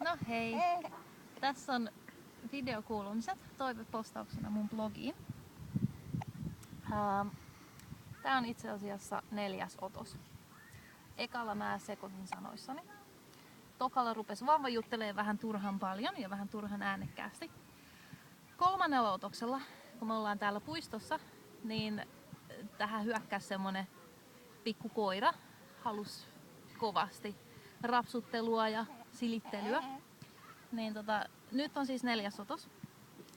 No hei, tässä on videokuulumiset toivepostauksena mun blogiin. Tää on itse asiassa 4. otos. Ekalla mä sekoitin sanoissani. Tokalla rupesi vauva juttelee vähän turhan paljon ja vähän turhan äänekkäästi. 3. otoksella, kun me ollaan täällä puistossa, niin tähän hyökkäsi semmonen pikku koira. Halus kovasti rapsuttelua ja silittelyä. Niin nyt on siis 4. otos.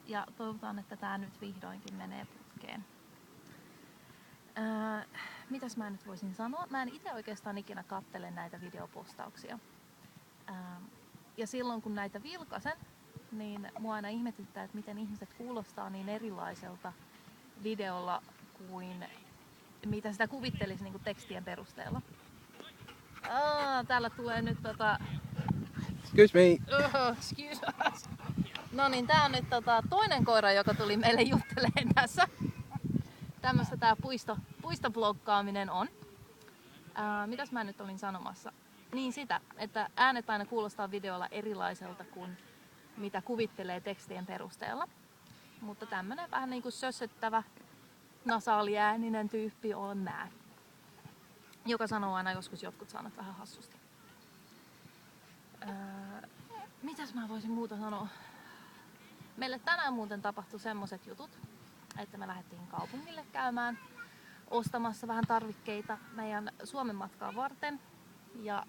Ja toivotaan, että tää nyt vihdoinkin menee putkeen. Mitäs mä nyt voisin sanoa? Mä en itse oikeastaan ikinä kattele näitä videopostauksia. Ja silloin kun näitä vilkasen, niin mua aina ihmetyttää, että miten ihmiset kuulostaa niin erilaiselta videolla kuin mitä sitä kuvittelisi niin kuin tekstien perusteella. Täällä tulee nyt Excuse me. Excuse us. No niin, tää on nyt toinen koira, joka tuli meille jutteleen tässä. Tämmöstä tää puistobloggaaminen on. Mitäs mä nyt olin sanomassa? Niin sitä, että äänet aina kuulostaa videolla erilaiselta kuin mitä kuvittelee tekstien perusteella. Mutta tämmönen vähän niinku sössöttävä, nasaaliääninen tyyppi on mä. Joka sanoo aina joskus jotkut sanat vähän hassusti. Mitäs mä voisin muuta sanoa? Meille tänään muuten tapahtui semmoset jutut, että me lähdettiin kaupungille käymään ostamassa vähän tarvikkeita meidän Suomen matkaa varten. Ja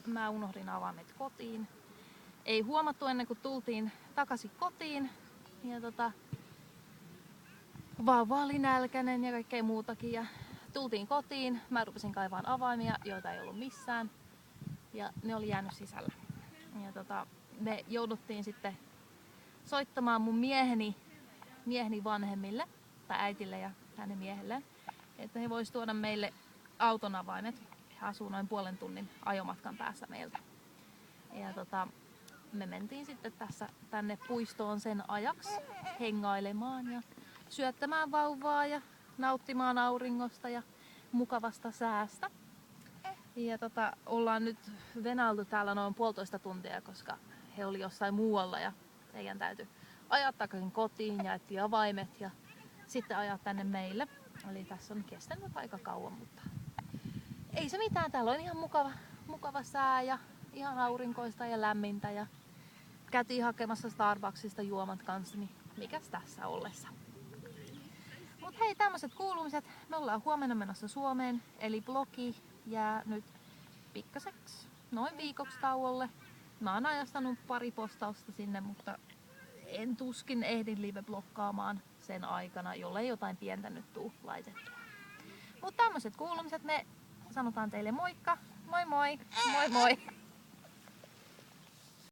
mä unohdin avaimet kotiin. Ei huomattu ennen kuin tultiin takaisin kotiin. Ja vauva oli nälkäinen ja kaikkea muutakin. Ja tultiin kotiin, mä rupesin kaivaan avaimia, joita ei ollut missään. Ja ne oli jäänyt sisällä. Ja me jouduttiin sitten soittamaan mun mieheni vanhemmille, tai äitille ja hänen miehelleen, että he vois tuoda meille auton avaimet. He asuu noin 0,5 tunnin ajomatkan päässä meiltä. Ja me mentiin sitten tänne puistoon sen ajaksi hengailemaan ja syöttämään vauvaa ja nauttimaan auringosta ja mukavasta säästä. Ja ollaan nyt venailtu täällä noin 1,5 tuntia, koska he oli jossain muualla ja heidän täytyi ajaa takaisin kotiin, jaettiin avaimet ja sitten ajaa tänne meille. Eli tässä on kestänyt aika kauan, mutta ei se mitään. Täällä on ihan mukava sää ja ihan aurinkoista ja lämmintä ja käytiin hakemassa Starbucksista juomat kanssa, niin mikäs tässä ollessa. Mut hei, tämmöiset kuulumiset. Me ollaan huomenna menossa Suomeen, eli blogi jää nyt pikkaseksi noin viikoksi tauolle. Mä oon ajastanut 2 postausta sinne, mutta en tuskin ehdin live-blokkaamaan sen aikana, jollei jotain pientä nyt tuu laitettua. Mutta tämmöiset kuulumiset, me sanotaan teille moikka, moi moi, moi moi!